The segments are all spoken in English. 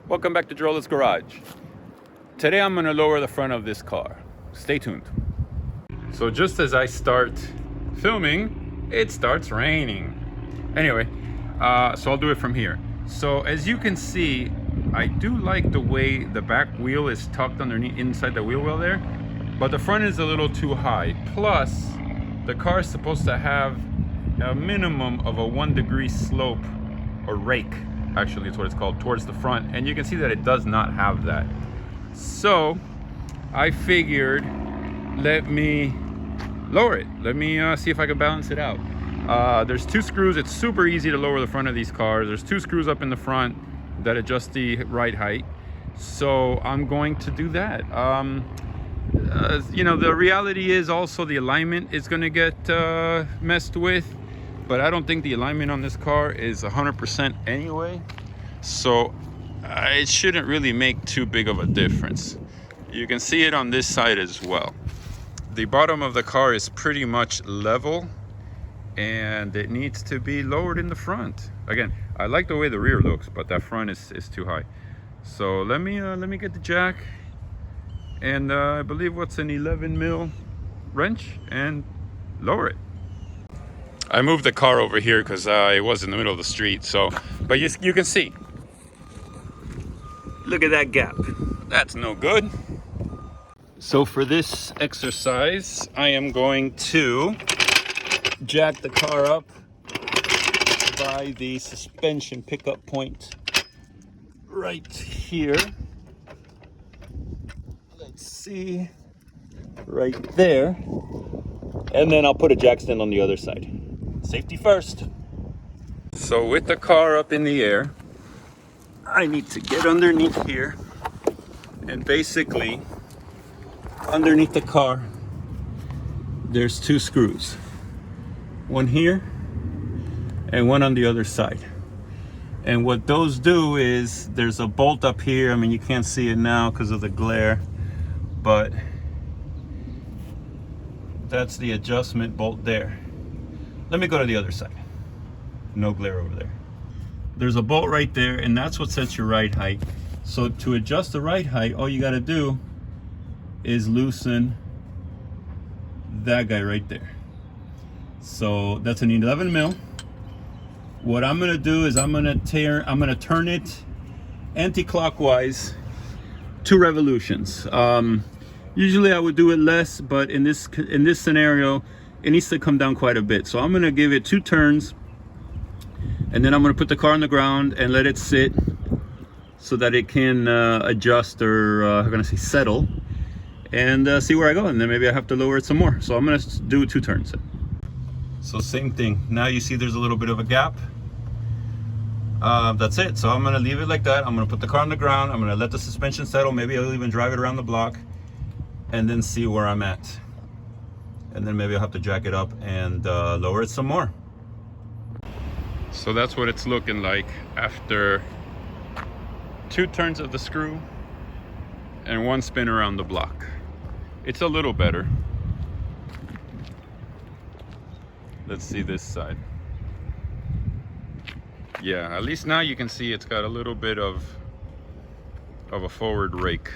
Welcome back to Drola's Garage. Today I'm going to lower the front of this car. Stay tuned. So just as I start filming, it starts raining. Anyway, so I'll do it from here. So as you can see, I do like the way the back wheel is tucked underneath inside the wheel well there, but the front is a little too high. Plus, the car is supposed to have a minimum of a 1 degree slope or rake. Actually, it's what it's called, towards the front, and you can see that it does not have that. So I figured, let me lower it. Let me see if I can balance it out. There's 2 screws. It's super easy to lower the front of these cars. There's 2 screws up in the front that adjust the ride height. So I'm going to do that. You know, the reality is also the alignment is going to get messed with. But I don't think the alignment on this car is 100% anyway, so it shouldn't really make too big of a difference. You can see it on this side as well. The bottom of the car is pretty much level, and it needs to be lowered in the front. Again, I like the way the rear looks, but that front is too high. So let me get the jack, and I believe what's an 11 mil wrench, and lower it. I moved the car over here because it was in the middle of the street. So, but you can see. Look at that gap. That's no good. So for this exercise, I am going to jack the car up by the suspension pickup point right here. Let's see. Right there. And then I'll put a jack stand on the other side. Safety first. So with the car up in the air, I need to get underneath here, and basically underneath the car there's 2 screws, one here and one on the other side. And what those do is there's a bolt up here. I mean, you can't see it now because of the glare, but that's the adjustment bolt there. Let me go to the other side. No glare over there. There's a bolt right there, and that's what sets your ride height. So to adjust the ride height, all you gotta do is loosen that guy right there. So that's an 11 mil. What I'm gonna do is I'm gonna turn it anti-clockwise 2 revolutions. Usually I would do it less, but in this scenario, it needs to come down quite a bit. So I'm gonna give it 2 turns, and then I'm gonna put the car on the ground and let it sit so that it can adjust, or I'm gonna say settle, and see where I go. And then maybe I have to lower it some more. So I'm gonna do 2 turns. So same thing. Now you see there's a little bit of a gap. That's it. So I'm gonna leave it like that. I'm gonna put the car on the ground. I'm gonna let the suspension settle. Maybe I'll even drive it around the block and then see where I'm at. And then maybe I'll have to jack it up and lower it some more. So that's what it's looking like after 2 turns of the screw and 1 spin around the block. It's a little better. Let's see this side. Yeah, at least now you can see it's got a little bit of a forward rake,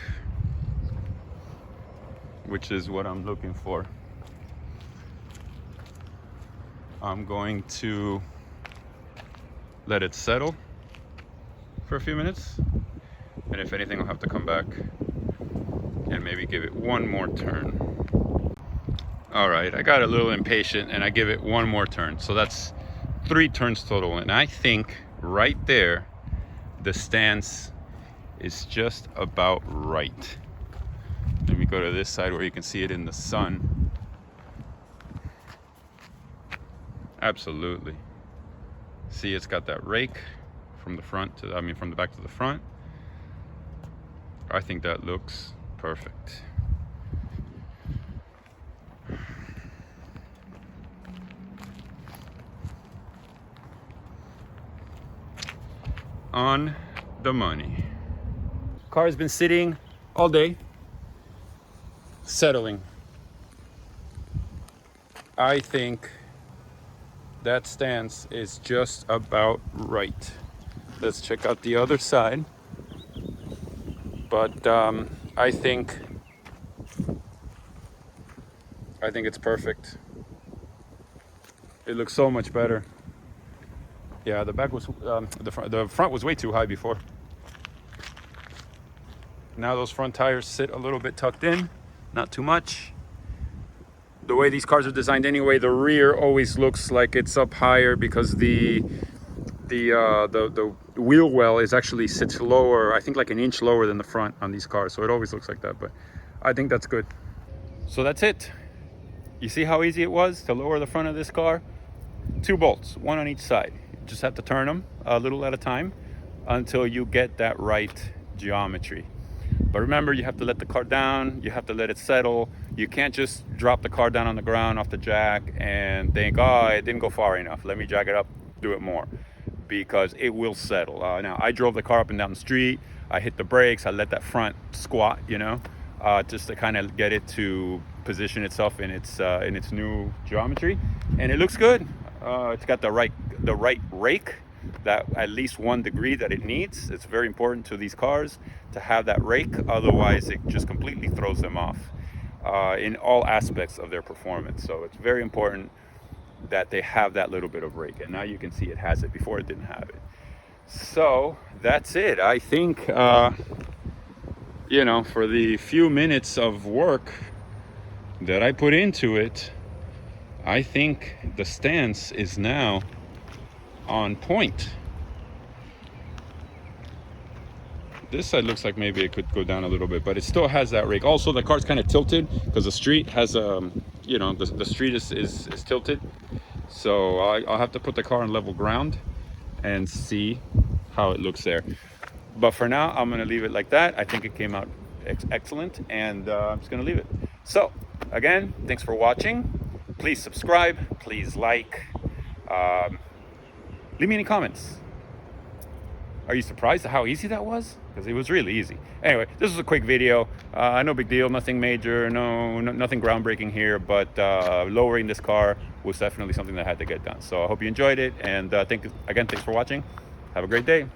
which is what I'm looking for. I'm going to let it settle for a few minutes, and if anything I'll have to come back and maybe give it 1 more turn. All right, I got a little impatient and I give it 1 more turn. So that's 3 turns total, and I think right there the stance is just about right. Let me go to this side where you can see it in the sun. Absolutely. See, it's got that rake from the front to, from the back to the front. I think that looks perfect. On the money. Car has been sitting all day, settling. I think that stance is just about right. Let's check out the other side. but I think it's perfect. It looks so much better. Yeah, the back was the front was way too high before. Now those front tires sit a little bit tucked in, not too much. The way these cars are designed anyway, the rear always looks like it's up higher because the wheel well is actually sits lower, I think like an inch lower than the front on these cars. So it always looks like that, but I think that's good. So that's it. You see how easy it was to lower the front of this car? 2 bolts, one on each side. You just have to turn them a little at a time until you get that right geometry. But remember, you have to let the car down, you have to let it settle. You can't just drop the car down on the ground off the jack and think, oh, it didn't go far enough, let me jack it up, do it more, because it will settle. Now, I drove the car up and down the street, I hit the brakes, I let that front squat, you know, just to kind of get it to position itself in its new geometry, and it looks good. It's got the right rake, that at least 1 degree that it needs. It's very important to these cars to have that rake, otherwise it just completely throws them off in all aspects of their performance. So it's very important that they have that little bit of rake, and now you can see it has it. Before it didn't have it. So that's it. I think you know, for the few minutes of work that I put into it, I think the stance is now on point. This side looks like maybe it could go down a little bit, but it still has that rake. Also, the car's kind of tilted because the street has you know, the street is tilted. So I'll have to put the car on level ground and see how it looks there. But for now, I'm gonna leave it like that. I think it came out excellent, and I'm just gonna leave it. So again, thanks for watching. Please subscribe, please like, leave me any comments. Are you surprised at how easy that was? Because it was really easy. Anyway, this was a quick video. No big deal, nothing major, nothing groundbreaking here, but lowering this car was definitely something that had to get done. So I hope you enjoyed it, and thanks for watching. Have a great day.